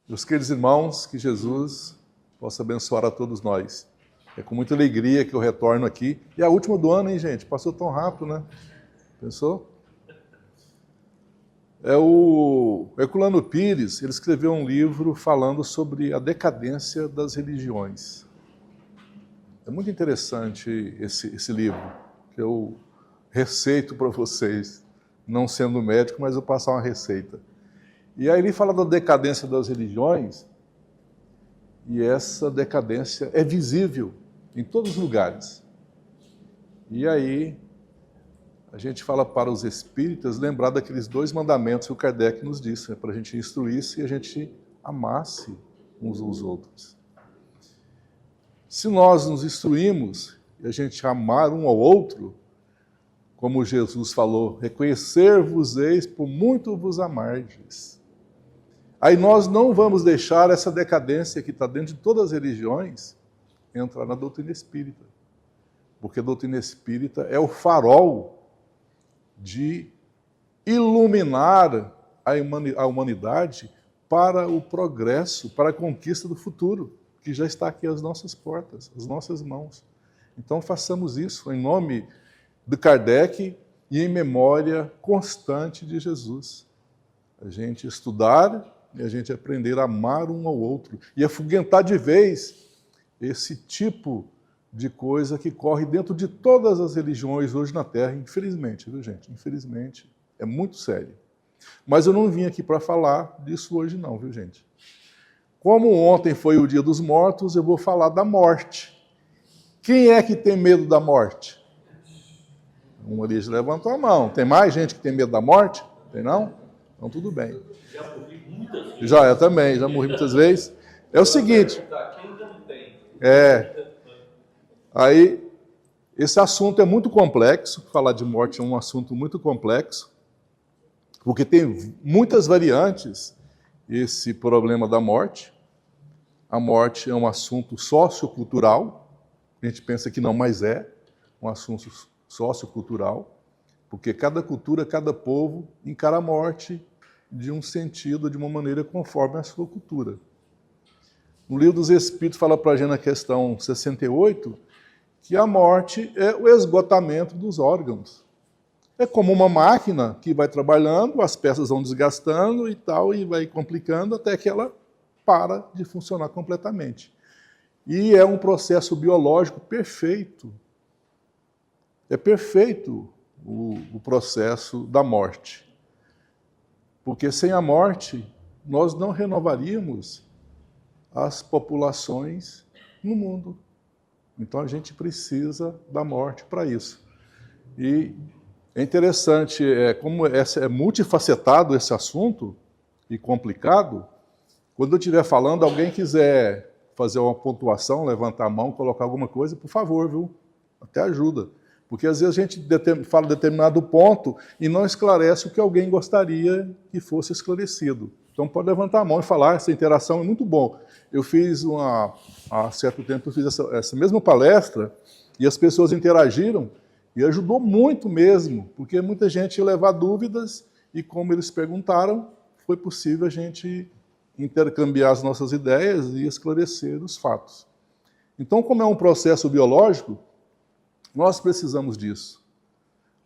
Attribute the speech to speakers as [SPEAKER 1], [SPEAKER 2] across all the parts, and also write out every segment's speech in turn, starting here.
[SPEAKER 1] Meus queridos irmãos, que Jesus possa abençoar a todos nós. É com muita alegria que eu retorno aqui. E a última do ano, hein, gente? Passou tão rápido, né? Pensou? O Herculano Pires, ele escreveu um livro falando sobre a decadência das religiões. É muito interessante esse livro, que eu receito para vocês, não sendo médico, mas eu passar uma receita. E aí ele fala da decadência das religiões, e essa decadência é visível em todos os lugares. E aí a gente fala para os espíritas lembrar daqueles 2 mandamentos que o Kardec nos disse, para a gente instruir-se e a gente amasse uns aos outros. Se nós nos instruímos e a gente amar um ao outro, como Jesus falou, reconhecer-vos-eis por muito vos amardes. Aí nós não vamos deixar essa decadência que está dentro de todas as religiões entrar na doutrina espírita. Porque a doutrina espírita é o farol de iluminar a humanidade para o progresso, para a conquista do futuro, que já está aqui às nossas portas, às nossas mãos. Então façamos isso em nome de Kardec e em memória constante de Jesus. A gente estudar e a gente aprender a amar um ao outro e afugentar de vez esse tipo de coisa que corre dentro de todas as religiões hoje na Terra, infelizmente, viu, gente? Infelizmente, é muito sério. Mas eu não vim aqui para falar disso hoje não, viu, gente? Como ontem foi o Dia dos Mortos, eu vou falar da morte. Quem é que tem medo da morte? Um ali levantou a mão. Tem mais gente que tem medo da morte? Tem não? Então tudo bem.
[SPEAKER 2] Já morri muitas vezes.
[SPEAKER 1] Eu também, já morri muitas vezes. É o seguinte. Aí, esse assunto é muito complexo. Falar de morte é um assunto muito complexo, porque tem muitas variantes esse problema da morte. A morte é um assunto sociocultural. A gente pensa que não, mas é um assunto sociocultural, porque cada cultura, cada povo encara a morte de um sentido, de uma maneira conforme a sua cultura. No Livro dos Espíritos fala para a gente na questão 68 que a morte é o esgotamento dos órgãos. É como uma máquina que vai trabalhando, as peças vão desgastando e tal, e vai complicando até que ela para de funcionar completamente. E é um processo biológico perfeito. É perfeito o processo da morte. Porque sem a morte, nós não renovaríamos as populações no mundo. Então a gente precisa da morte para isso. E é interessante, como é multifacetado esse assunto e complicado, quando eu estiver falando, alguém quiser fazer uma pontuação, levantar a mão, colocar alguma coisa, por favor, viu? Até ajuda. Porque às vezes a gente fala determinado ponto e não esclarece o que alguém gostaria que fosse esclarecido. Então pode levantar a mão e falar, essa interação é muito bom. Eu fiz há certo tempo, eu fiz essa mesma palestra e as pessoas interagiram e ajudou muito mesmo, porque muita gente ia levar dúvidas e como eles perguntaram, foi possível a gente intercambiar as nossas ideias e esclarecer os fatos. Então, como é um processo biológico, nós precisamos disso.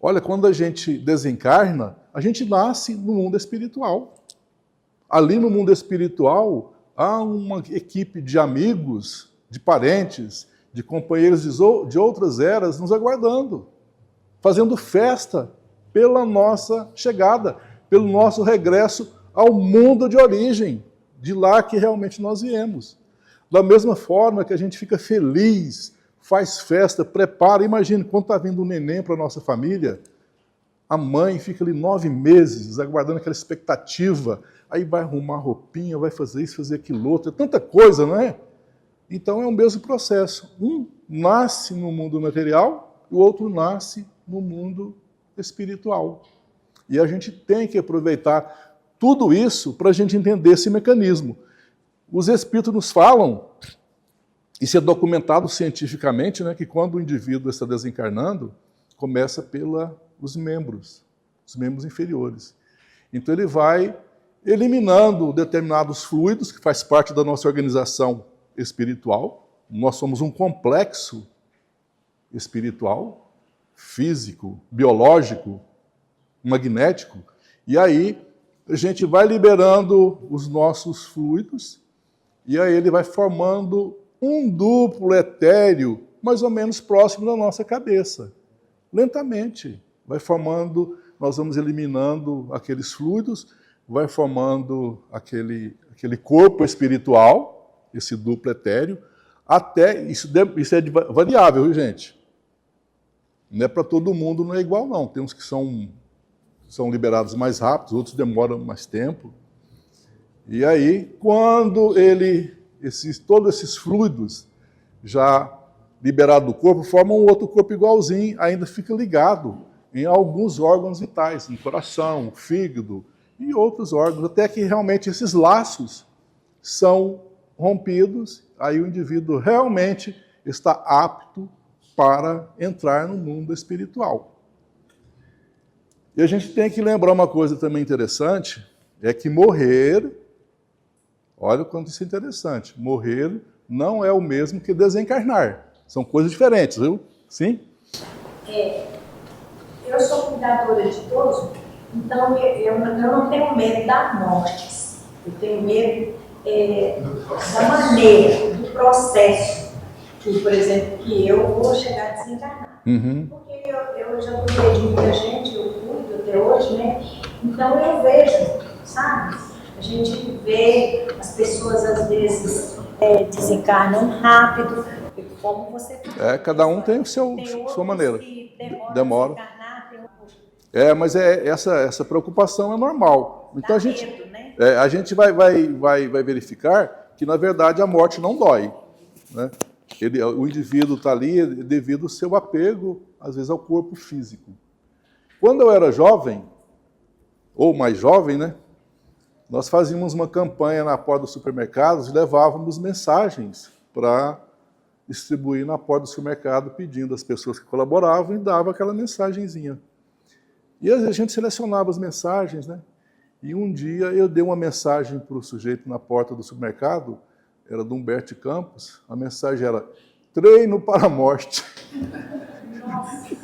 [SPEAKER 1] Olha, quando a gente desencarna, a gente nasce no mundo espiritual. Ali no mundo espiritual, há uma equipe de amigos, de parentes, de companheiros de outras eras nos aguardando, fazendo festa pela nossa chegada, pelo nosso regresso ao mundo de origem, de lá que realmente nós viemos. Da mesma forma que a gente fica feliz, faz festa, prepara. Imagine, quando está vindo um neném para a nossa família, a mãe fica ali 9 meses, aguardando aquela expectativa, aí vai arrumar roupinha, vai fazer isso, fazer aquilo outro, é tanta coisa, não é? Então é o mesmo processo. Um nasce no mundo material, e o outro nasce no mundo espiritual. E a gente tem que aproveitar tudo isso para a gente entender esse mecanismo. Os espíritos nos falam, isso é documentado cientificamente, né, que quando o indivíduo está desencarnando, começa pelos membros inferiores. Então ele vai eliminando determinados fluidos, que faz parte da nossa organização espiritual. Nós somos um complexo espiritual, físico, biológico, magnético. E aí a gente vai liberando os nossos fluidos, e aí ele vai formando um duplo etéreo, mais ou menos próximo da nossa cabeça. Lentamente, vai formando, nós vamos eliminando aqueles fluidos, vai formando aquele corpo espiritual, esse duplo etéreo, até, isso é variável, viu, gente? Não é para todo mundo, não é igual, não. Tem uns que são liberados mais rápido, outros demoram mais tempo. E aí, quando todos esses fluidos já liberados do corpo, formam um outro corpo igualzinho, ainda fica ligado em alguns órgãos vitais, no coração, fígado e outros órgãos, até que realmente esses laços são rompidos, aí o indivíduo realmente está apto para entrar no mundo espiritual. E a gente tem que lembrar uma coisa também interessante, é que morrer, olha o quanto isso é interessante, morrer não é o mesmo que desencarnar. São coisas diferentes, viu? Sim?
[SPEAKER 3] Eu sou cuidadora de idoso, então eu não tenho medo da morte. Eu tenho medo da maneira, do processo, que, por exemplo, que eu vou chegar a desencarnar.
[SPEAKER 1] Uhum.
[SPEAKER 3] Porque eu já cuidei de muita gente, eu cuido até hoje, né? Então eu vejo, sabe? A gente vê as pessoas às vezes desencarnam rápido, como você fala.
[SPEAKER 1] Cada um tem sua maneira.
[SPEAKER 3] Que
[SPEAKER 1] Demora.
[SPEAKER 3] Desencarnar,
[SPEAKER 1] Mas essa preocupação é normal. Então
[SPEAKER 3] medo, né?
[SPEAKER 1] a gente vai verificar que, na verdade, a morte não dói, né? O indivíduo está ali devido ao seu apego, às vezes, ao corpo físico. Quando eu era jovem, ou mais jovem, né? Nós fazíamos uma campanha na porta dos supermercados e levávamos mensagens para distribuir na porta do supermercado, pedindo às pessoas que colaboravam e dava aquela mensagenzinha. E a gente selecionava as mensagens, né? E um dia eu dei uma mensagem para o sujeito na porta do supermercado, era do Humberto Campos, a mensagem era: treino para a morte.
[SPEAKER 3] Nossa.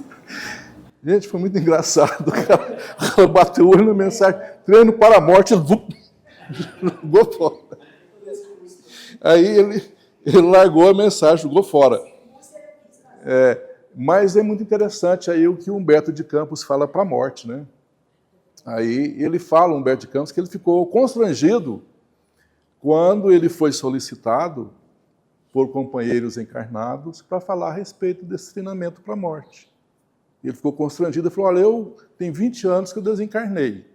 [SPEAKER 1] Gente, foi muito engraçado. O cara bateu o olho na mensagem: treino para a morte, jogou fora. Aí ele largou a mensagem, jogou fora. Mas é muito interessante aí o que o Humberto de Campos fala para a morte, né? Aí ele fala, Humberto de Campos, que ele ficou constrangido quando ele foi solicitado por companheiros encarnados para falar a respeito desse treinamento para a morte. Ele ficou constrangido e falou: olha, tem 20 anos que eu desencarnei.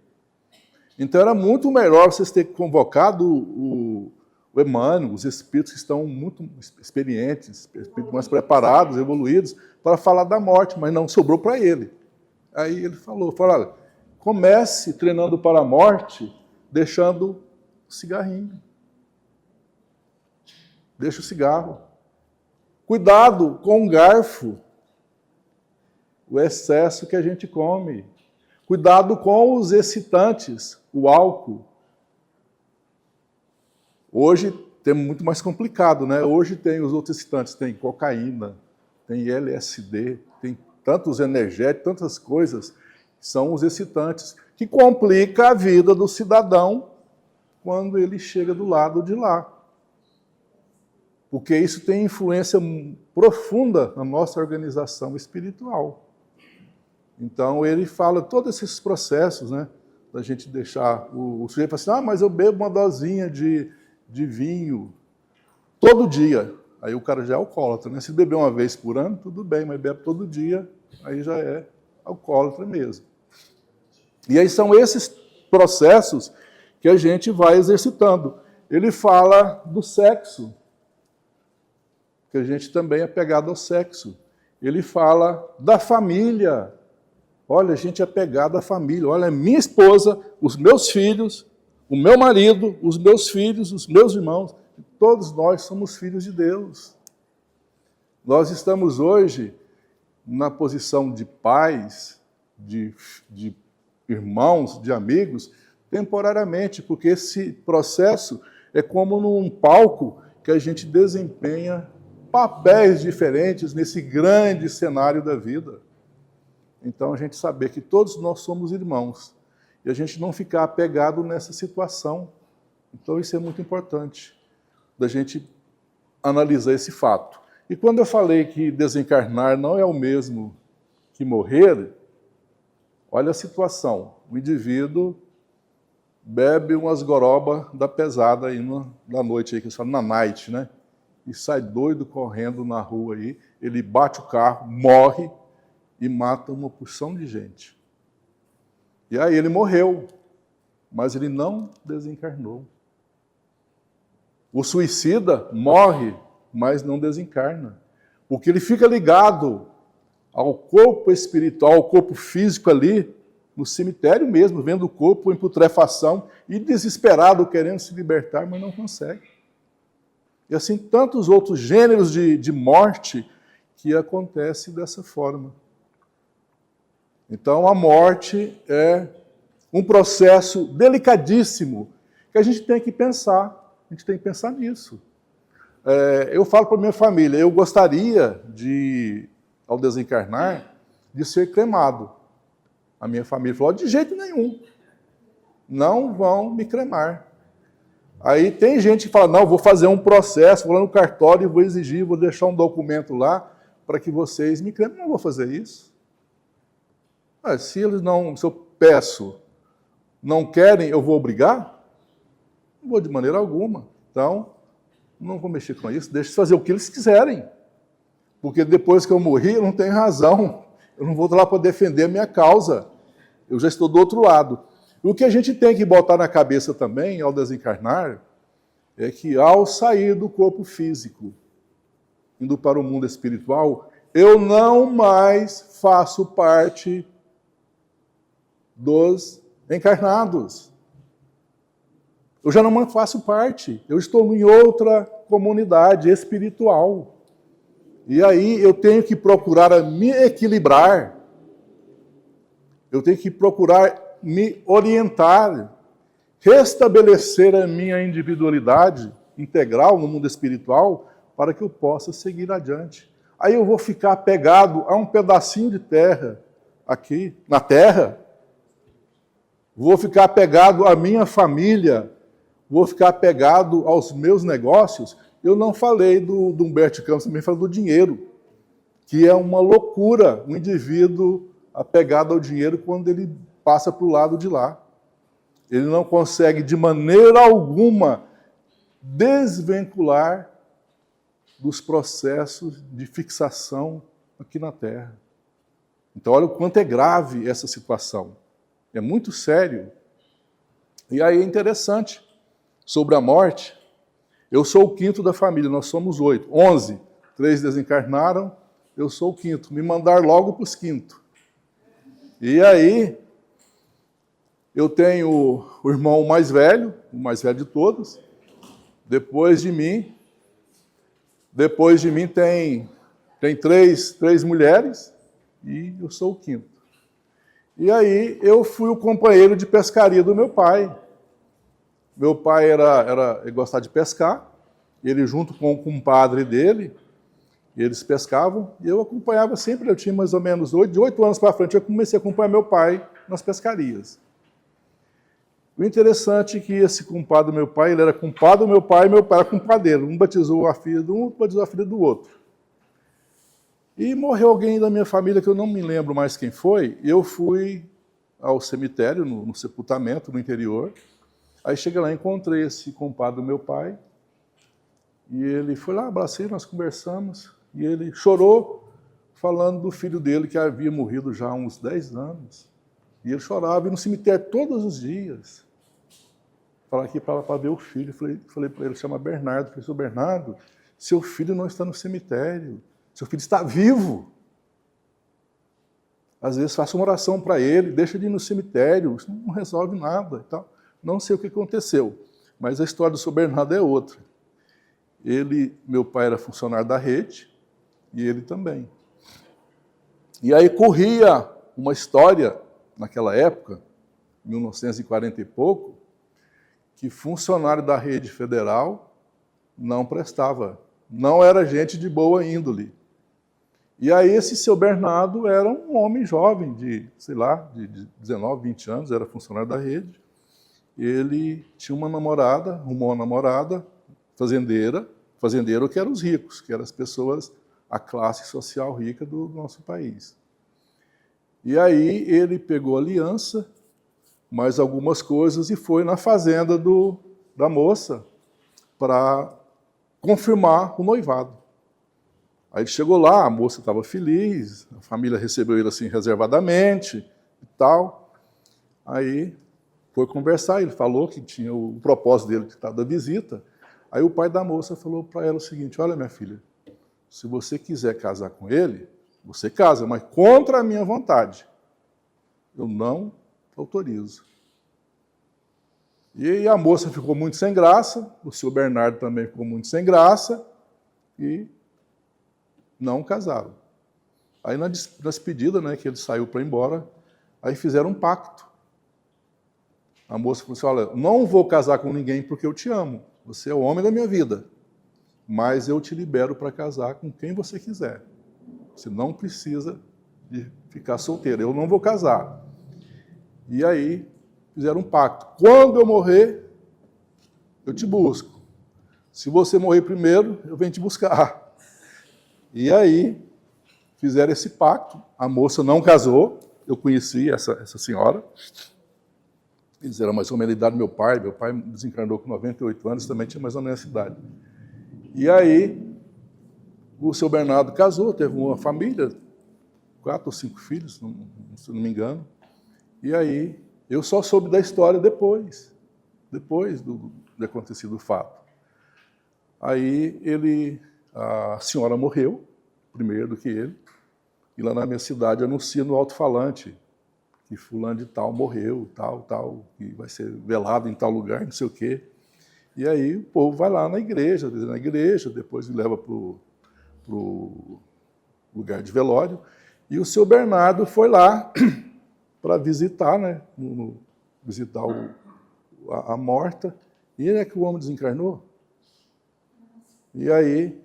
[SPEAKER 1] Então era muito melhor vocês terem convocado o Emmanuel, os espíritos que estão muito experientes, espíritos mais preparados, evoluídos, para falar da morte, mas não sobrou para ele. Aí ele falou: olha, comece treinando para a morte, deixando o cigarrinho. Deixa o cigarro. Cuidado com o garfo, o excesso que a gente come. Cuidado com os excitantes, o álcool. Hoje tem muito mais complicado, né? Hoje tem os outros excitantes, tem cocaína, tem LSD, tem tantos energéticos, tantas coisas, que são os excitantes, que complica a vida do cidadão quando ele chega do lado de lá. Porque isso tem influência profunda na nossa organização espiritual. Então, ele fala todos esses processos, né? Da gente deixar o sujeito fala assim: mas eu bebo uma dosinha de vinho todo dia. Aí o cara já é alcoólatra, né? Se beber uma vez por ano, tudo bem, mas bebe todo dia, aí já é alcoólatra mesmo. E aí são esses processos que a gente vai exercitando. Ele fala do sexo, que a gente também é pegado ao sexo. Ele fala da família. Olha, a gente é pegado à família. Olha, minha esposa, os meus filhos, o meu marido, os meus filhos, os meus irmãos, todos nós somos filhos de Deus. Nós estamos hoje na posição de pais, de irmãos, de amigos, temporariamente, porque esse processo é como num palco que a gente desempenha papéis diferentes nesse grande cenário da vida. Então, a gente saber que todos nós somos irmãos e a gente não ficar apegado nessa situação. Então, isso é muito importante, da gente analisar esse fato. E quando eu falei que desencarnar não é o mesmo que morrer, olha a situação. O indivíduo bebe umas gorobas da pesada aí na noite, aí, que eles falam na night, né? E sai doido correndo na rua aí, ele bate o carro, morre e mata uma porção de gente. E aí ele morreu, mas ele não desencarnou. O suicida morre, mas não desencarna, porque ele fica ligado ao corpo espiritual, ao corpo físico ali, no cemitério mesmo, vendo o corpo em putrefação e desesperado, querendo se libertar, mas não consegue. E assim, tantos outros gêneros de morte que acontecem dessa forma. Então, a morte é um processo delicadíssimo que a gente tem que pensar. A gente tem que pensar nisso. Eu falo para a minha família, eu gostaria de, ao desencarnar, de ser cremado. A minha família falou, de jeito nenhum, não vão me cremar. Aí tem gente que fala, não, vou fazer um processo, vou lá no cartório e vou exigir, vou deixar um documento lá para que vocês me cremem. Não vou fazer isso. Se eu peço, não querem, eu vou obrigar? Não vou de maneira alguma. Então, não vou mexer com isso, deixa eles fazer o que eles quiserem. Porque depois que eu morri, eu não tenho razão. Eu não vou lá para defender a minha causa. Eu já estou do outro lado. O que a gente tem que botar na cabeça também, ao desencarnar, é que ao sair do corpo físico, indo para o mundo espiritual, eu não mais faço parte dos encarnados. Eu já não faço parte. Eu estou em outra comunidade espiritual. E aí eu tenho que procurar me equilibrar. Eu tenho que procurar me orientar, restabelecer a minha individualidade integral no mundo espiritual para que eu possa seguir adiante. Aí eu vou ficar apegado a um pedacinho de terra aqui na terra, vou ficar apegado à minha família, vou ficar apegado aos meus negócios. Eu não falei do Humberto Campos, também falei do dinheiro, que é uma loucura um indivíduo apegado ao dinheiro quando ele passa para o lado de lá. Ele não consegue, de maneira alguma, desvincular dos processos de fixação aqui na Terra. Então, olha o quanto é grave essa situação. É muito sério. E aí é interessante, sobre a morte, eu sou o quinto da família, nós somos 8. 11, 3 desencarnaram, eu sou o quinto. Me mandaram logo para os quintos. E aí, eu tenho o irmão mais velho, o mais velho de todos. Depois de mim tem três mulheres e eu sou o quinto. E aí eu fui o companheiro de pescaria do meu pai. Meu pai ele gostava de pescar, ele junto com o compadre dele, eles pescavam e eu acompanhava sempre. Eu tinha mais ou menos de 8 anos para frente, eu comecei a acompanhar meu pai nas pescarias. O interessante é que esse compadre do meu pai, ele era compadre do meu pai e meu pai era compadreiro. Um batizou a filha de um, outro batizou a filha do outro. E morreu alguém da minha família, que eu não me lembro mais quem foi, e eu fui ao cemitério, no sepultamento, no interior. Aí cheguei lá, encontrei esse compadre do meu pai, e ele foi lá, abracei, nós conversamos, e ele chorou, falando do filho dele, que havia morrido já há uns 10 anos. E ele chorava, ia no cemitério todos os dias. Falar aqui para ver o filho. Falei para ele, chama Bernardo. Falei, seu Bernardo, seu filho não está no cemitério. Seu filho está vivo. Às vezes faço uma oração para ele, deixa ele ir no cemitério, isso não resolve nada. E tal. Não sei o que aconteceu, mas a história do seu Bernardo é outra. Meu pai era funcionário da rede, e ele também. E aí corria uma história, naquela época, 1940 e pouco, que funcionário da rede federal não prestava, não era gente de boa índole. E aí esse seu Bernardo era um homem jovem, de 19, 20 anos, era funcionário da rede. Ele tinha uma namorada, arrumou uma namorada, fazendeiro que eram os ricos, que eram as pessoas, a classe social rica do nosso país. E aí ele pegou aliança, mais algumas coisas, e foi na fazenda da moça para confirmar o noivado. Aí ele chegou lá, a moça estava feliz, a família recebeu ele assim reservadamente e tal. Aí foi conversar, ele falou que tinha o propósito dele de estar da visita. Aí o pai da moça falou para ela o seguinte: olha, minha filha, se você quiser casar com ele, você casa, mas contra a minha vontade. Eu não autorizo. E a moça ficou muito sem graça, o seu Bernardo também ficou muito sem graça, e não casaram. Aí na despedida, né, que ele saiu para ir embora, aí fizeram um pacto. A moça falou assim: olha, não vou casar com ninguém porque eu te amo, você é o homem da minha vida, mas eu te libero para casar com quem você quiser. Você não precisa de ficar solteiro, eu não vou casar. E aí fizeram um pacto: quando eu morrer, eu te busco. Se você morrer primeiro, eu venho te buscar. E aí fizeram esse pacto. A moça não casou, eu conheci essa senhora. Eles eram mais ou menos a idade do meu pai. Meu pai desencarnou com 98 anos, também tinha mais ou menos essa idade. E aí o seu Bernardo casou, teve uma família, 4 ou 5 filhos, se não me engano. E aí eu só soube da história depois de acontecido o fato. Aí a senhora morreu, primeiro do que ele, e lá na minha cidade anuncia no alto-falante que fulano de tal morreu, tal, que vai ser velado em tal lugar, não sei o quê. E aí o povo vai lá na igreja, depois leva para o lugar de velório, e o seu Bernardo foi lá para visitar, né, visitar a morta, e é que o homem desencarnou. E aí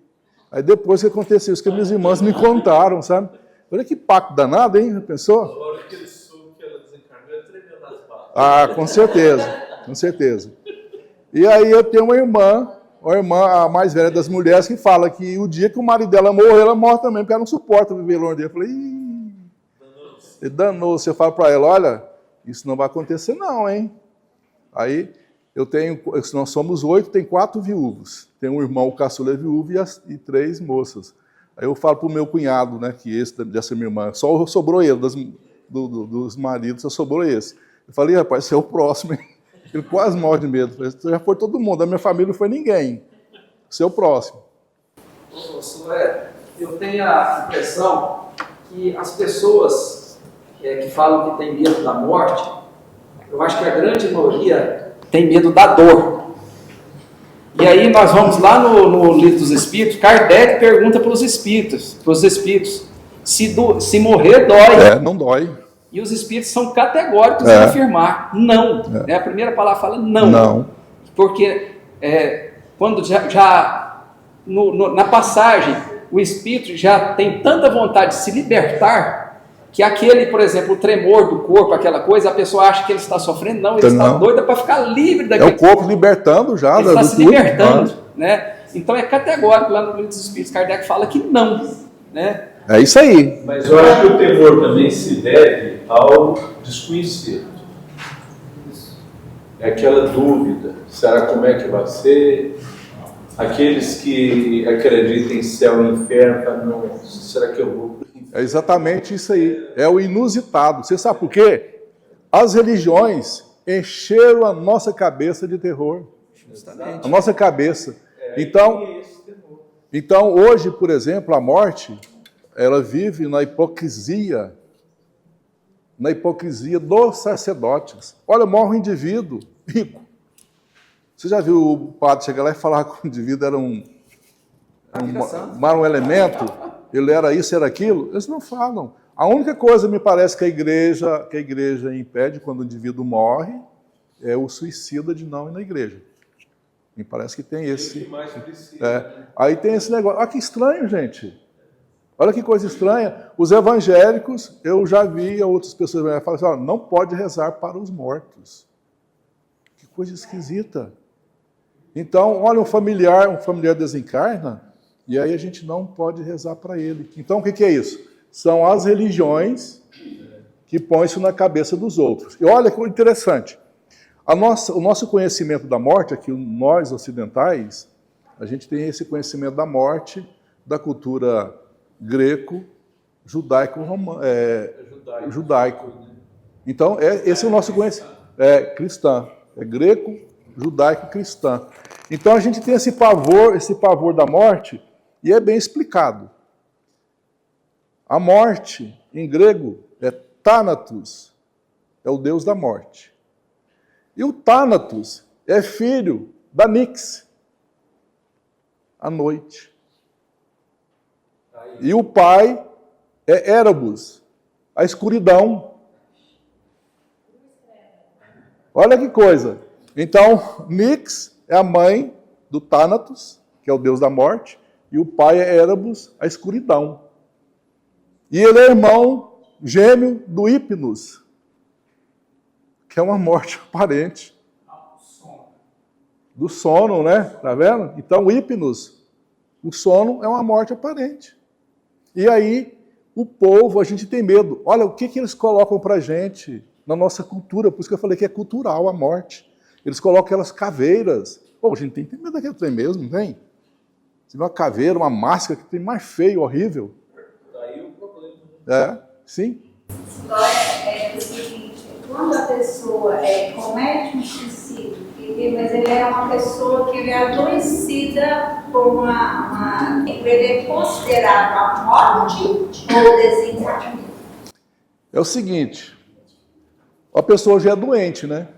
[SPEAKER 1] depois que aconteceu isso, que minhas irmãs me contaram, sabe? Olha que pacto danado, hein? Pensou?
[SPEAKER 2] A hora que ele soube que ela desencarnou, ele tremeu nas bases.
[SPEAKER 1] Ah, com certeza. E aí eu tenho uma irmã, a mais velha das mulheres, que fala que o dia que o marido dela morreu, ela morre também, porque ela não suporta viver longe dele. Eu falei: ih, ele danou-se. Eu falo para ela: olha, isso não vai acontecer não, hein? Aí nós somos 8, tem 4 viúvos. Tem um irmão, o caçula é viúvo, e 3 moças. Aí eu falo para o meu cunhado, né, que dessa minha irmã, só sobrou ele, dos maridos, só sobrou esse. Eu falei: rapaz, você é o próximo, hein? Ele quase morre de medo. Eu falei: já foi todo mundo, da minha família não foi ninguém. Você é o próximo.
[SPEAKER 4] Professor, eu tenho a impressão que as pessoas que falam que têm medo da morte, eu acho que a grande maioria tem medo da dor. E aí nós vamos lá no Livro dos Espíritos, Kardec pergunta para os espíritos, se morrer dói.
[SPEAKER 1] Não dói.
[SPEAKER 4] E os espíritos são categóricos em afirmar não. A primeira palavra fala não.
[SPEAKER 1] Não.
[SPEAKER 4] Porque quando na passagem o espírito já tem tanta vontade de se libertar, que aquele, por exemplo, o tremor do corpo, aquela coisa, a pessoa acha que ele está sofrendo, não, ele está doido para ficar livre daquele.
[SPEAKER 1] É o corpo libertando já.
[SPEAKER 4] Ele está se libertando, né? Então é categórico, lá no Livro dos Espíritos, Kardec fala que não, né?
[SPEAKER 1] É isso aí.
[SPEAKER 2] Mas eu acho que o temor também se deve ao desconhecido. É aquela dúvida, será como é que vai ser? Aqueles que acreditam em céu e inferno, falam: não, será que eu vou?
[SPEAKER 1] É exatamente isso aí. É o inusitado. Você sabe por quê? As religiões encheram a nossa cabeça de terror.
[SPEAKER 4] Justamente.
[SPEAKER 1] A nossa cabeça. Então, hoje, por exemplo, a morte, ela vive na hipocrisia dos sacerdotes. Olha, morre um indivíduo rico. Você já viu o padre chegar lá e falar que o indivíduo era um elemento? Ele era isso, era aquilo? Eles não falam. A única coisa, me parece, que a igreja impede quando o indivíduo morre é o suicida de não ir na igreja. Me parece que tem esse...
[SPEAKER 2] Que mais precisa.
[SPEAKER 1] Aí tem esse negócio. Olha que estranho, gente. Olha que coisa estranha. Os evangélicos, eu já vi outras pessoas falarem assim, olha, não pode rezar para os mortos. Que coisa esquisita. Então, olha, um familiar desencarna, e aí a gente não pode rezar para ele. Então, o que é isso? São as religiões que põem isso na cabeça dos outros. E olha que interessante. O nosso conhecimento da morte, aqui nós ocidentais, a gente tem esse conhecimento da morte da cultura greco, judaico. Então, esse é o nosso conhecimento. Cristã. É greco, judaico, cristã. Então, a gente tem esse pavor da morte, e é bem explicado. A morte, em grego, é Thanatos, é o deus da morte. E o Thanatos é filho da Nix, a noite. E o pai é Erebus, a escuridão. Olha que coisa. Então, Nix é a mãe do Thanatos, que é o deus da morte, e o pai é Erebus, a escuridão. E ele é irmão gêmeo do Hipnos, que é uma morte aparente. Do sono, né? Tá vendo? Então, o Hipnos, o sono é uma morte aparente. E aí, o povo, a gente tem medo. Olha, o que eles colocam pra gente na nossa cultura? Por isso que eu falei que é cultural a morte. Eles colocam aquelas caveiras. Pô, a gente tem que ter medo daquele trem mesmo, não tem? Você vê uma caveira, uma máscara, que tem mais feio, horrível. Sim.
[SPEAKER 5] É o seguinte, quando a pessoa comete um suicídio, mas ele é uma pessoa que ele é adoecida por ele é considerado a morte ou desencarne?
[SPEAKER 1] É o seguinte, a pessoa já é doente, né?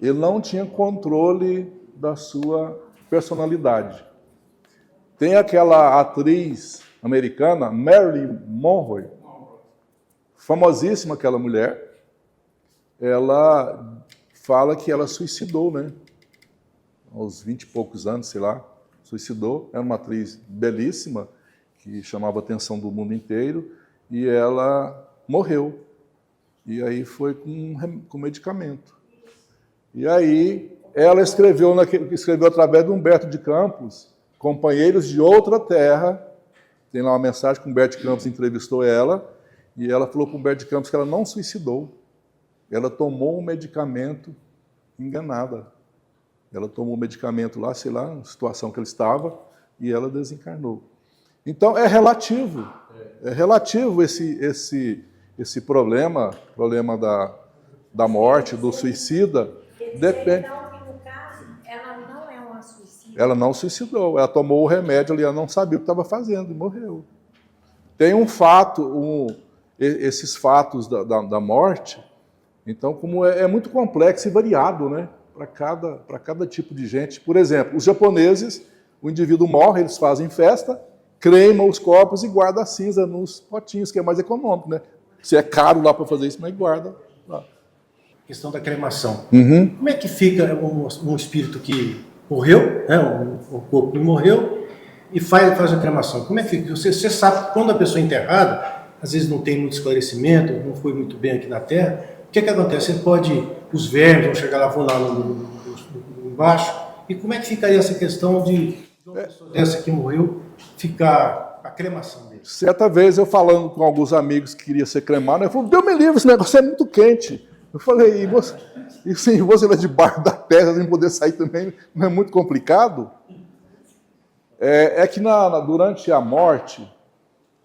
[SPEAKER 1] Ele não tinha controle da sua personalidade. Tem aquela atriz americana, Marilyn Monroe, famosíssima aquela mulher, ela fala que ela suicidou, né? Aos 20 e poucos anos, sei lá, suicidou. Era uma atriz belíssima, que chamava a atenção do mundo inteiro, e ela morreu. E aí foi com medicamento. E aí ela escreveu através de Humberto de Campos, Companheiros de Outra Terra. Tem lá uma mensagem que Humberto de Campos entrevistou ela, e ela falou para o Humberto de Campos que ela não suicidou. Ela tomou um medicamento enganada. Ela tomou um medicamento lá, sei lá, na situação que ela estava, e ela desencarnou. Então, é relativo. É relativo esse problema da morte, do suicida. Depende.
[SPEAKER 3] Então, que no caso, ela não é uma suicida.
[SPEAKER 1] Ela não suicidou, ela tomou o remédio ali, ela não sabia o que estava fazendo e morreu. Tem um fato, esses fatos da morte, então, como é muito complexo e variado, né? Para cada tipo de gente. Por exemplo, os japoneses, o indivíduo morre, eles fazem festa, cremam os corpos e guardam a cinza nos potinhos, que é mais econômico, né? Se é caro lá para fazer isso, mas guarda lá.
[SPEAKER 6] Questão da cremação.
[SPEAKER 1] Uhum.
[SPEAKER 6] Como é que fica um espírito que morreu, né, o corpo que morreu, e faz a cremação? Como é que fica? Você sabe que quando a pessoa é enterrada, às vezes não tem muito esclarecimento, não foi muito bem aqui na Terra, o que acontece? Os vermes vão chegar lá, vão lá embaixo, e como é que ficaria essa questão de uma pessoa dessa que morreu, ficar a cremação dele?
[SPEAKER 1] Certa vez eu falando com alguns amigos que queria ser cremado, eu falei, Deus me livre, esse negócio é muito quente. Eu falei, e se você vai debaixo da terra sem poder sair também, não é muito complicado? É que durante a morte,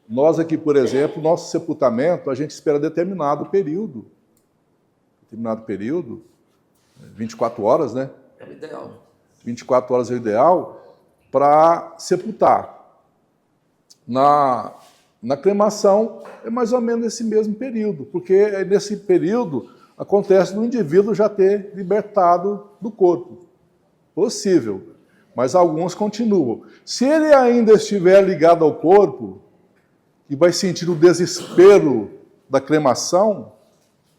[SPEAKER 1] nós aqui, por exemplo, nosso sepultamento, a gente espera determinado período. 24 horas, né?
[SPEAKER 4] É o ideal. 24
[SPEAKER 1] horas é o ideal para sepultar. Na cremação é mais ou menos esse mesmo período, porque nesse período acontece do indivíduo já ter libertado do corpo. Possível, mas alguns continuam. Se ele ainda estiver ligado ao corpo, que vai sentir o desespero da cremação,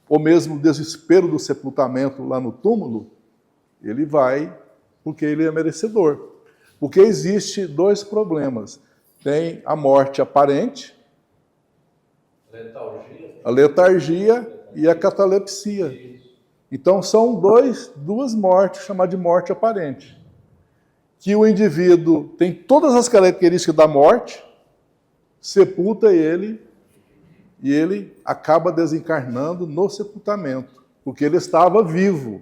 [SPEAKER 1] ou mesmo o desespero do sepultamento lá no túmulo, ele vai porque ele é merecedor. Porque existe dois problemas. Tem a morte aparente, a letargia e a catalepsia. Então são duas mortes, chamadas de morte aparente. Que o indivíduo tem todas as características da morte, sepulta ele, e ele acaba desencarnando no sepultamento, porque ele estava vivo.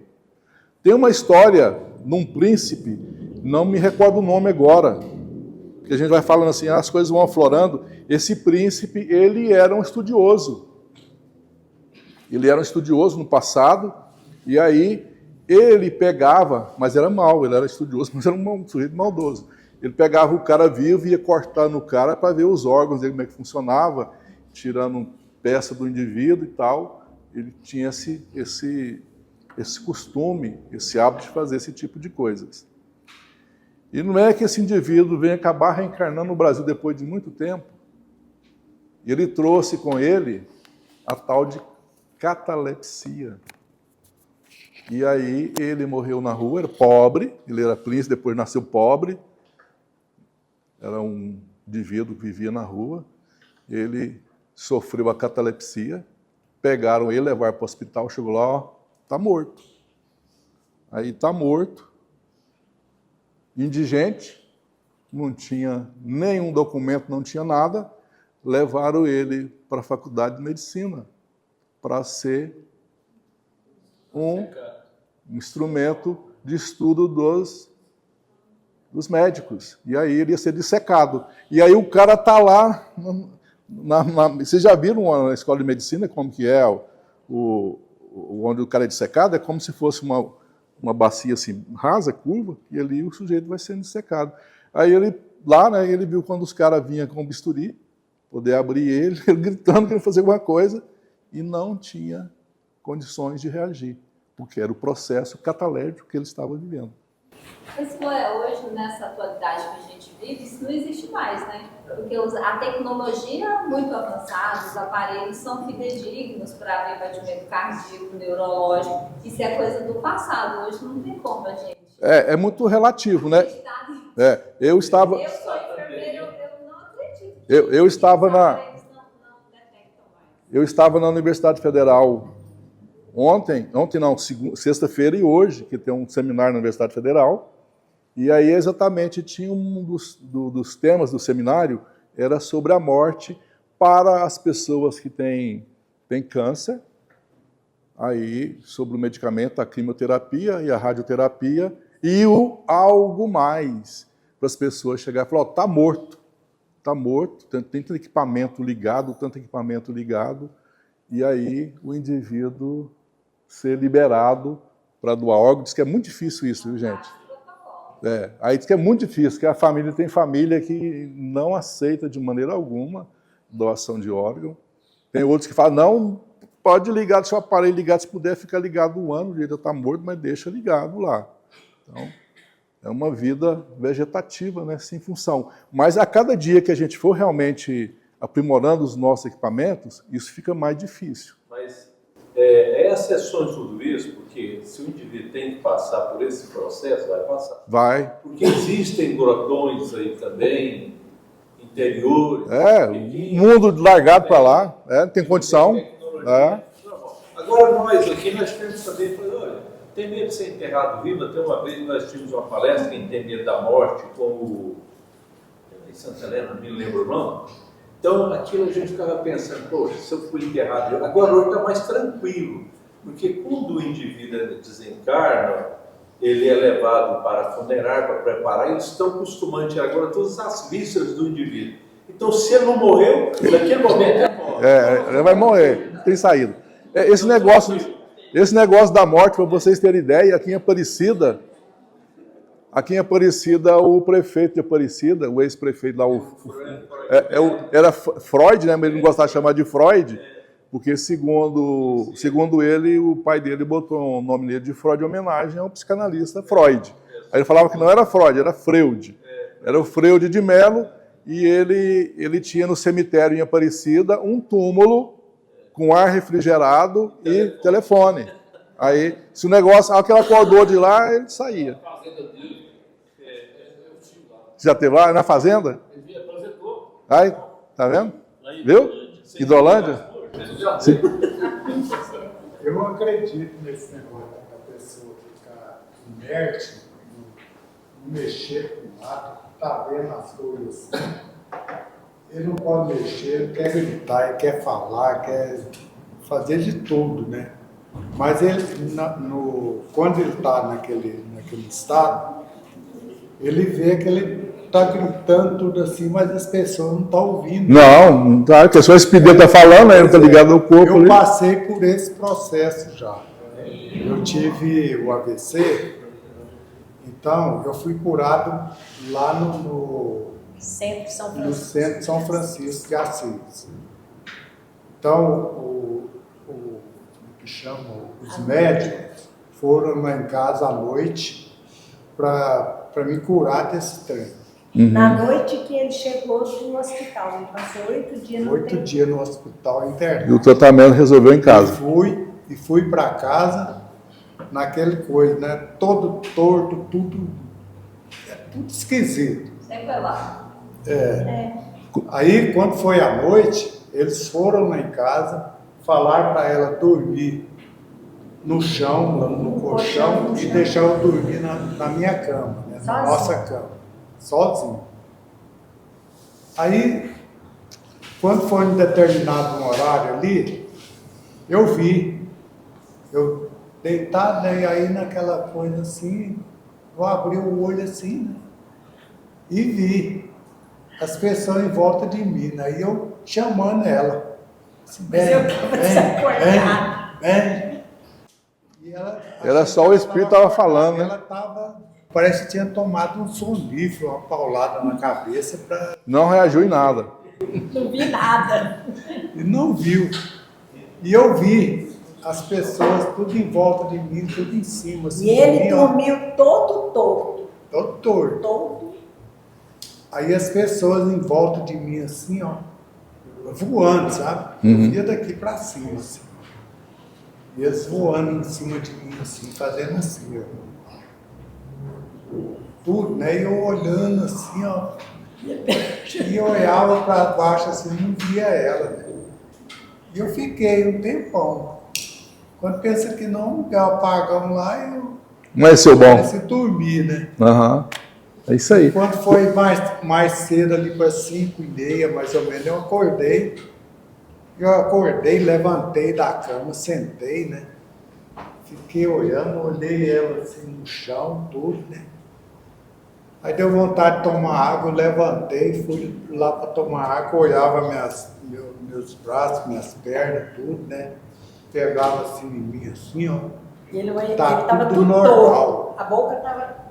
[SPEAKER 1] Tem uma história de um príncipe, não me recordo o nome agora, que a gente vai falando assim, as coisas vão aflorando. Esse príncipe, ele era um estudioso. Ele era um estudioso no passado, e aí ele pegava, mas era mau, ele era estudioso, mas era um sujeito maldoso. Ele pegava o cara vivo e ia cortando o cara para ver os órgãos dele, como é que funcionava, tirando peça do indivíduo e tal. Ele tinha esse costume, esse hábito de fazer esse tipo de coisas. E não é que esse indivíduo venha acabar reencarnando no Brasil depois de muito tempo. Ele trouxe com ele a tal de catalepsia. E aí ele morreu na rua, era pobre, ele era príncipe, depois nasceu pobre. Era um indivíduo que vivia na rua. Ele sofreu a catalepsia, pegaram ele, levaram para o hospital, chegou lá, ó, está morto. Aí está morto, indigente, não tinha nenhum documento, não tinha nada, levaram ele para a faculdade de medicina para ser um instrumento de estudo dos médicos. E aí ele ia ser dissecado. E aí o cara está lá, vocês já viram na escola de medicina como que é onde o cara é dissecado? É como se fosse uma bacia assim, rasa, curva, e ali o sujeito vai sendo dissecado. Aí ele, lá, né, ele viu quando os caras vinham com o bisturi, poder abrir ele gritando que ele fazer alguma coisa, e não tinha condições de reagir, porque era o processo cataléptico que ele estava vivendo.
[SPEAKER 5] Mas hoje, nessa atualidade que a gente vive, isso não existe mais, né? Porque a tecnologia é muito avançada, os aparelhos são fidedignos para ver batimento cardíaco, neurológico. Isso é coisa do passado, hoje não tem como a gente.
[SPEAKER 1] É muito relativo, né? Eu sou enfermeira, eu não acredito. Eu estava na Universidade Federal ontem não, sexta-feira e hoje, que tem um seminário na Universidade Federal, e aí exatamente tinha um dos temas do seminário, era sobre a morte para as pessoas que têm câncer, aí sobre o medicamento, a quimioterapia e a radioterapia, e o algo mais, para as pessoas chegarem e falar, está morto, tem tanto equipamento ligado, e aí o indivíduo ser liberado para doar órgão. Diz que é muito difícil isso, viu, gente? Aí diz que é muito difícil, que tem família que não aceita de maneira alguma doação de órgão. Tem outros que falam, não, pode ligar, deixa o aparelho ligado, se puder ficar ligado um ano, o jeito está morto, mas deixa ligado lá. Então, é uma vida vegetativa, né, sem função. Mas a cada dia que a gente for realmente aprimorando os nossos equipamentos, isso fica mais difícil.
[SPEAKER 2] Mas é exceção de tudo isso, porque se o indivíduo tem que passar por esse processo, vai passar.
[SPEAKER 1] Vai.
[SPEAKER 2] Porque existem grotões aí também, interiores.
[SPEAKER 1] O mundo largado para lá, não tem condição.
[SPEAKER 2] Agora nós aqui, nós temos que saber, olha, tem medo de ser enterrado vivo. Até uma vez nós tivemos uma palestra em Tem Medo da Morte com o em Santa Helena, não me lembro o nome. Então, aquilo a gente ficava pensando, poxa, se eu fui enterrado... Agora, hoje está mais tranquilo, porque quando o indivíduo desencarna, ele é levado para a funerária, para preparar, eles estão acostumando a tirar agora todas as vísceras do indivíduo. Então, se ele não morreu, naquele momento ele morre.
[SPEAKER 1] Ele vai morrer, não tem saída. Esse negócio da morte, para vocês terem ideia, aqui em Aparecida, o prefeito de Aparecida, o ex-prefeito lá, era Freud, né? Mas ele não gostava de chamar de Freud, porque segundo ele, o pai dele botou o nome dele de Freud em homenagem ao psicanalista Freud. Aí ele falava que não era Freud, era Freud. Era o Freud de Mello, e ele tinha no cemitério em Aparecida um túmulo com ar refrigerado e telefone. Aí, se o negócio, a hora que ele acordou de lá, ele saía. Você já esteve lá na fazenda? Aí, tá vendo? Viu? Hidrolândia? Sim.
[SPEAKER 7] Eu não acredito nesse negócio da pessoa ficar inerte, não mexer com nada, tá vendo as coisas assim. Ele não pode mexer, ele quer gritar, ele quer falar, quer fazer de tudo, né? Mas ele, quando ele está naquele estado, ele vê que ele está gritando tudo assim, mas as pessoas não estão ouvindo.
[SPEAKER 1] Não tá, porque só esse pedido está falando, aí não está ligado ao corpo.
[SPEAKER 7] Eu passei por esse processo já. Eu tive o AVC, então eu fui curado lá no
[SPEAKER 3] Centro São
[SPEAKER 7] no
[SPEAKER 3] Francisco.
[SPEAKER 7] centro São Francisco de Assis. Então, que chamam os médicos foram lá em casa à noite para me curar desse trem.
[SPEAKER 3] Na noite que ele chegou do hospital, ele passou 8 dias no
[SPEAKER 7] 8 dias no hospital
[SPEAKER 1] E
[SPEAKER 7] internado.
[SPEAKER 1] o tratamento resolveu em casa.
[SPEAKER 7] E fui para casa naquele coisa, né? Todo torto, tudo esquisito.
[SPEAKER 5] Sempre lá.
[SPEAKER 7] Aí, quando foi à noite, eles foram lá em casa, falaram para ela dormir no chão, no colchão, e deixar eu dormir na minha cama, né? Na nossa cama, sozinho. Aí, quando foi em determinado horário ali, eu vi, eu deitado, né? E aí naquela coisa assim, eu abri o olho assim, né? E vi as pessoas em volta de mim, né? E eu chamando ela. Assim,
[SPEAKER 3] Mas eu tava desacordado.
[SPEAKER 7] vem. E ela,
[SPEAKER 1] Era só o espírito tava falando, né?
[SPEAKER 7] Ela tava, parece que tinha tomado um sonífero, uma paulada na cabeça para
[SPEAKER 1] Não reagiu em nada.
[SPEAKER 3] Não vi nada.
[SPEAKER 7] e não viu. E eu vi as pessoas tudo em volta de mim, tudo em cima. Assim,
[SPEAKER 3] E ele
[SPEAKER 7] de mim, ó,
[SPEAKER 3] dormiu todo torto.
[SPEAKER 7] todo torto.
[SPEAKER 3] Todo.
[SPEAKER 7] Aí as pessoas em volta de mim assim, ó, voando, sabe? Eu via daqui para cima, assim. E eles voando em cima de mim, assim, fazendo assim, ó. Tudo, né? E eu olhando assim, ó. E eu olhava para baixo, assim, não via ela, né? E eu fiquei um tempão. Quando pensa que não, deu apagão lá, eu
[SPEAKER 1] Não é seu bom?
[SPEAKER 7] comecei a dormir, né?
[SPEAKER 1] Aham. É isso aí.
[SPEAKER 7] Quando foi mais cedo, ali para 5h30, mais ou menos, eu acordei. Levantei da cama, sentei, né? Fiquei olhando, olhei ela assim no chão, tudo, né? Aí deu vontade de tomar água, eu levantei, fui lá para tomar água, olhava meus braços, minhas pernas, tudo, né? Pegava assim em mim, assim, ó.
[SPEAKER 3] E ele
[SPEAKER 7] Tá
[SPEAKER 3] tava
[SPEAKER 7] tudo
[SPEAKER 3] tudo
[SPEAKER 7] normal.
[SPEAKER 3] torto. A boca tava...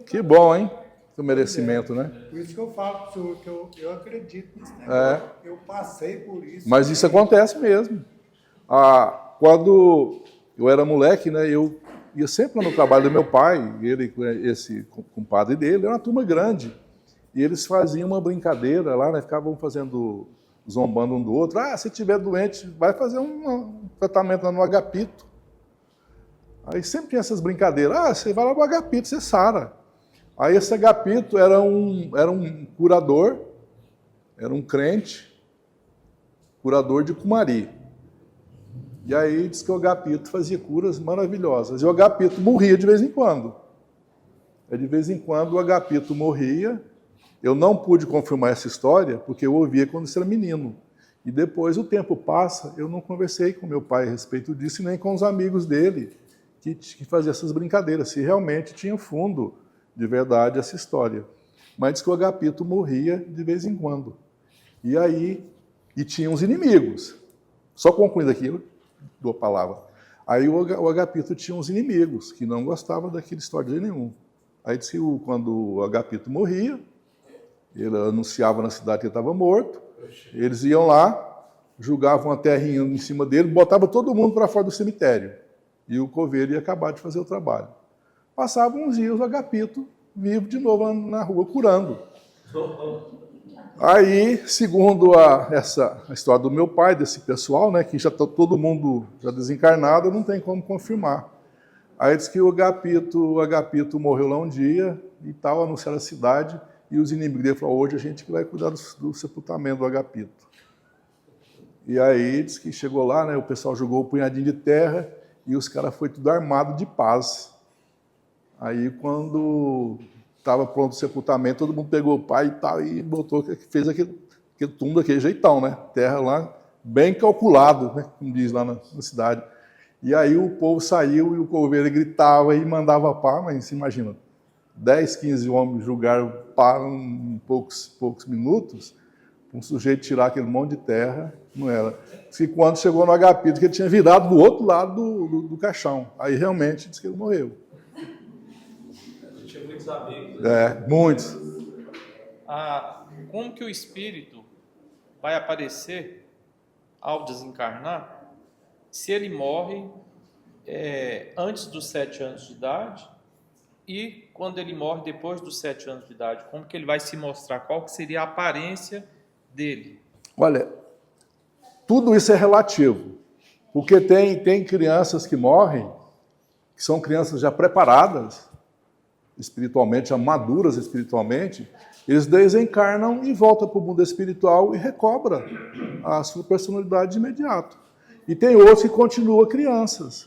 [SPEAKER 1] Que bom, hein? O merecimento, né?
[SPEAKER 7] Por isso que eu falo para o senhor que eu acredito nisso, né?
[SPEAKER 1] É.
[SPEAKER 7] Eu passei por isso.
[SPEAKER 1] Mas isso acontece mesmo. Quando eu era moleque, né, eu ia sempre lá no trabalho do meu pai, ele, esse compadre dele, era uma turma grande. E eles faziam uma brincadeira lá, né, ficavam fazendo, zombando um do outro. Se tiver doente, vai fazer um tratamento lá no Agapito. Aí sempre tinha essas brincadeiras. Você vai lá no Agapito, você sara. Aí esse Agapito era um curador, era um crente, curador de Cumari. E aí diz que o Agapito fazia curas maravilhosas. E o Agapito morria de vez em quando. De vez em quando o Agapito morria. Eu não pude confirmar essa história, porque eu ouvia quando eu era menino. E depois o tempo passa, eu não conversei com meu pai a respeito disso, e nem com os amigos dele, que faziam essas brincadeiras, se realmente tinha fundo de verdade essa história. Mas diz que o Agapito morria de vez em quando. E aí, tinha uns inimigos. Só concluindo aqui, eu dou a palavra. Aí o Agapito tinha uns inimigos, que não gostavam daquela história de nenhum. Aí diz que quando o Agapito morria, ele anunciava na cidade que ele estava morto, eles iam lá, jogavam a terrinha em cima dele, botavam todo mundo para fora do cemitério. E o coveiro ia acabar de fazer o trabalho. Passavam uns dias, o Agapito vivo de novo na rua, curando. Aí, segundo a história do meu pai, desse pessoal, né, que já está todo mundo já desencarnado, não tem como confirmar. Aí diz que o Agapito morreu lá um dia e tal, anunciaram a cidade, e os inimigos dele falaram, hoje a gente que vai cuidar do sepultamento do Agapito. E aí diz que chegou lá, né, o pessoal jogou um punhadinho de terra e os caras foram tudo armados de paz. Aí quando estava pronto o sepultamento, todo mundo pegou o pai e tal e botou, fez aquele túmulo daquele jeitão, né? Terra lá, bem calculado, né? Como diz lá na cidade. E aí o povo saiu e o coveiro gritava e mandava pá, mas você imagina, 10, 15 homens julgaram pá em poucos minutos, um sujeito tirar aquele monte de terra, não era. Diz que quando chegou no Agapito, que ele tinha virado do outro lado do caixão. Aí realmente disse que ele morreu.
[SPEAKER 2] Eu tinha muitos amigos.
[SPEAKER 1] Muitos.
[SPEAKER 8] Como que o espírito vai aparecer ao desencarnar se ele morre antes dos 7 anos de idade e quando ele morre depois dos 7 anos de idade? Como que ele vai se mostrar? Qual que seria a aparência dele?
[SPEAKER 1] Olha, tudo isso é relativo, porque tem crianças que morrem, que são crianças já preparadas espiritualmente, já maduras espiritualmente, eles desencarnam e voltam para o mundo espiritual e recobram a sua personalidade de imediato. E tem outros que continuam crianças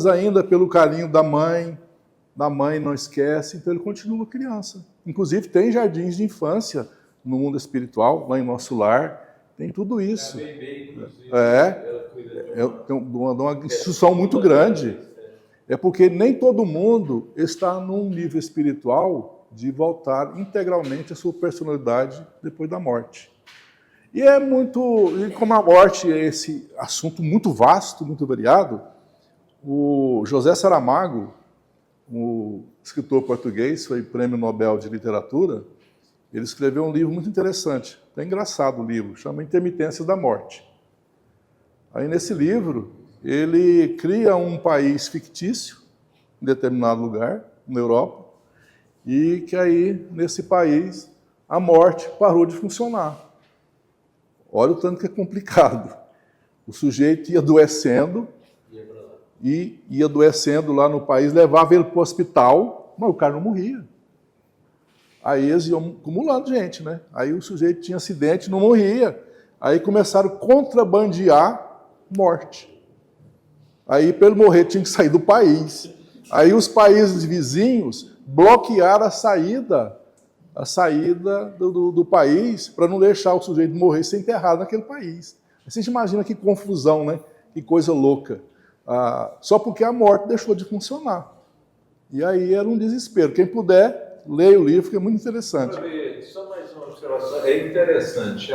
[SPEAKER 1] ainda pelo carinho da mãe não esquece, então ele continua criança. Inclusive tem jardins de infância no mundo espiritual, lá em nosso lar, tem tudo isso. Tem uma instituição muito grande. É porque nem todo mundo está num nível espiritual de voltar integralmente à sua personalidade depois da morte. E como a morte é esse assunto muito vasto, muito variado, o José Saramago, o escritor português, foi prêmio Nobel de Literatura, ele escreveu um livro muito interessante, é engraçado o livro, chama Intermitências da Morte. Aí nesse livro, ele cria um país fictício, em determinado lugar, na Europa, e que aí, nesse país, a morte parou de funcionar. Olha o tanto que é complicado. O sujeito ia adoecendo, e ia adoecendo lá no país, levava ele para o hospital, mas o cara não morria. Aí eles iam acumulando gente, né? Aí o sujeito tinha acidente, não morria. Aí começaram a contrabandear morte. Aí, para ele morrer, tinha que sair do país. Aí os países vizinhos bloquearam a saída do país para não deixar o sujeito morrer e ser enterrado naquele país. Você imagina que confusão, né? Que coisa louca. Só porque a morte deixou de funcionar. E aí era um desespero. Quem puder, leia o livro, que é muito interessante.
[SPEAKER 2] Só mais uma observação. É interessante.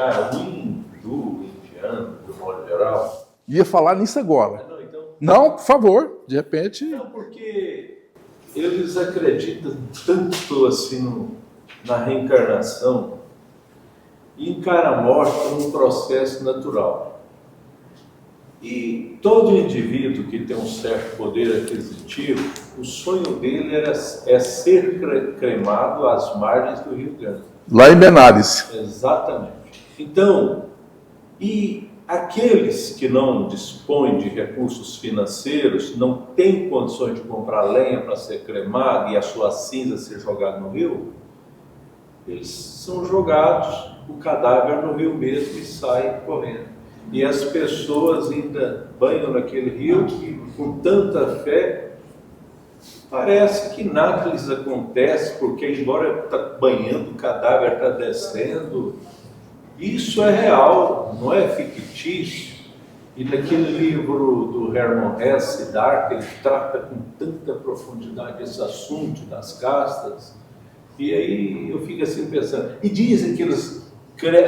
[SPEAKER 2] O indiano, do modo geral...
[SPEAKER 1] Ia falar nisso agora. Não, por favor, de repente...
[SPEAKER 2] Não, porque eles acreditam tanto assim na reencarnação e encaram a morte como um processo natural. E todo indivíduo que tem um certo poder aquisitivo, o sonho dele é ser cremado às margens do Rio Grande.
[SPEAKER 1] Lá em Benares.
[SPEAKER 2] Exatamente. Então, e aqueles que não dispõem de recursos financeiros, não têm condições de comprar lenha para ser cremado e a sua cinza ser jogada no rio, eles são jogados, o cadáver no rio mesmo e saem correndo. E as pessoas ainda banham naquele rio e, com tanta fé, parece que nada lhes acontece, porque embora está banhando, o cadáver está descendo. Isso é real, não é fictício. E naquele livro do Hermann Hesse, Dark, ele trata com tanta profundidade esse assunto das castas. E aí eu fico assim pensando. E dizem que eles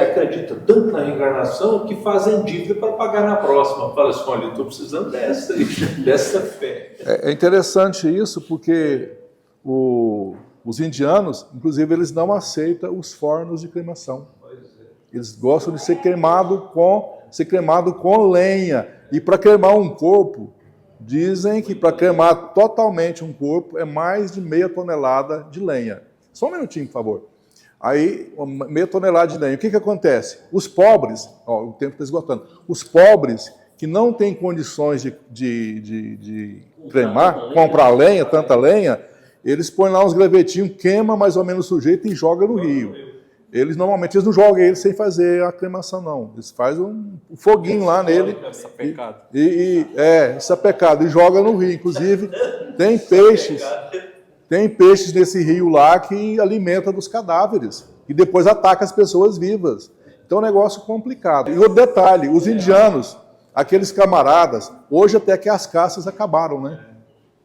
[SPEAKER 2] acreditam tanto na reencarnação que fazem dívida para pagar na próxima. Fala assim, olha, eu estou precisando dessa fé.
[SPEAKER 1] É interessante isso, porque os indianos, inclusive, eles não aceitam os fornos de cremação. Eles gostam de ser cremado com lenha. E para cremar um corpo, dizem que para cremar totalmente um corpo é mais de 0,5 tonelada de lenha. Só um minutinho, por favor. Aí, meia tonelada de lenha. O que acontece? Os pobres, o tempo está esgotando, os pobres que não têm condições de cremar, comprar lenha, tanta lenha, eles põem lá uns gravetinhos, queima mais ou menos o sujeito e joga no rio. Normalmente eles não jogam ele sem fazer a cremação, não. Eles fazem um foguinho lá nele.
[SPEAKER 8] Isso é pecado.
[SPEAKER 1] Isso é pecado. E joga no rio. Inclusive, tem peixes nesse rio lá que alimenta dos cadáveres. E depois ataca as pessoas vivas. Então é um negócio complicado. E outro detalhe, os indianos, aqueles camaradas, hoje até que as castas acabaram, né?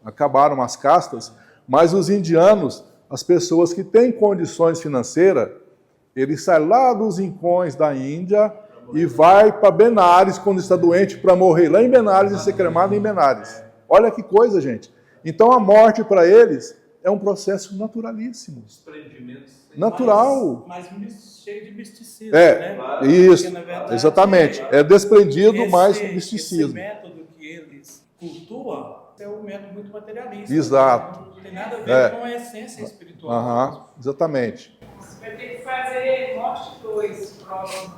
[SPEAKER 1] Acabaram as castas, mas os indianos, as pessoas que têm condições financeiras, eles saem lá dos rincões da Índia e vai para Benares quando está doente para morrer lá em Benares e ser cremado em Benares. Olha que coisa, gente. Então a morte para eles é um processo naturalíssimo. Natural.
[SPEAKER 9] Mas cheio de misticismo,
[SPEAKER 1] né? Isso, porque, verdade, exatamente. É desprendido, mas misticismo.
[SPEAKER 9] Esse método que eles cultuam é um método muito materialista.
[SPEAKER 1] Exato.
[SPEAKER 9] Não tem nada a ver com a essência espiritual.
[SPEAKER 1] Exatamente.
[SPEAKER 5] Você vai ter que fazer morte 2 próximo,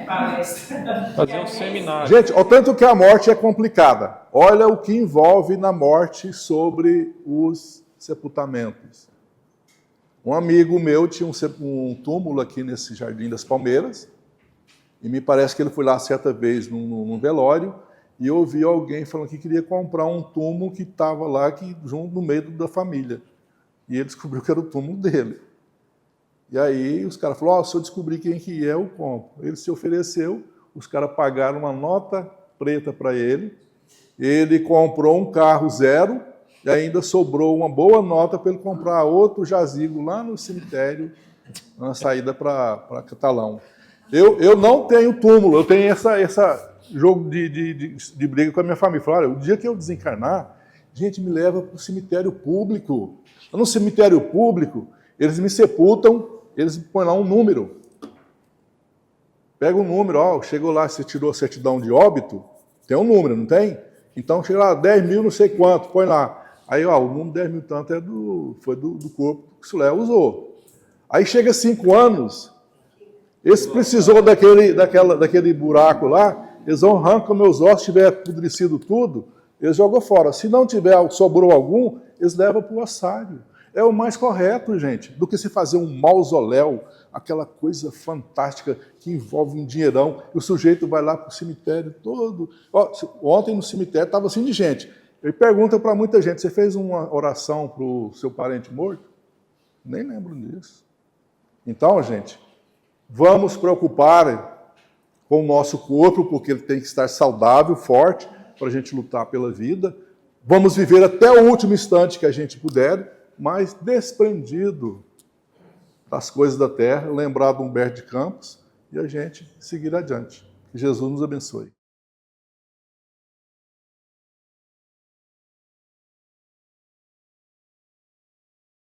[SPEAKER 5] palestra.
[SPEAKER 8] Fazer um seminário.
[SPEAKER 1] Gente, o tanto que a morte é complicada. Olha o que envolve na morte sobre os sepultamentos. Um amigo meu tinha um túmulo aqui nesse Jardim das Palmeiras, e me parece que ele foi lá certa vez num velório, e eu ouvi alguém falando que queria comprar um túmulo que estava lá junto no meio da família. E ele descobriu que era o túmulo dele. E aí os caras falaram, se eu descobrir quem que é, eu compro. Ele se ofereceu, os caras pagaram uma nota preta para ele comprou um carro zero, e ainda sobrou uma boa nota para ele comprar outro jazigo lá no cemitério, na saída para Catalão. Eu não tenho túmulo, eu tenho essa jogo de briga com a minha família. Falaram, o dia que eu desencarnar, gente, me leva para o cemitério público. No cemitério público, eles me sepultam, eles põem lá um número. Pega um número, chegou lá, você tirou a certidão de óbito, tem um número, não tem? Então, chega lá, 10 mil não sei quanto, põe lá. Aí, o número 10 mil tanto foi do corpo que o Sulé usou. Aí chega 5 anos, esse precisou daquele buraco lá, eles vão arrancar meus ossos, se tiver apodrecido tudo, eles jogam fora. Se não tiver, sobrou algum, eles levam para o ossário. É o mais correto, gente, do que se fazer um mausoléu, aquela coisa fantástica que envolve um dinheirão, e o sujeito vai lá para o cemitério todo. Ontem no cemitério estava assim de gente. Ele pergunta para muita gente, você fez uma oração para o seu parente morto? Nem lembro disso. Então, gente, vamos preocupar com o nosso corpo, porque ele tem que estar saudável, forte, para a gente lutar pela vida. Vamos viver até o último instante que a gente puder, mas desprendido das coisas da terra, lembrar de Humberto de Campos, e a gente seguir adiante. Que Jesus nos abençoe.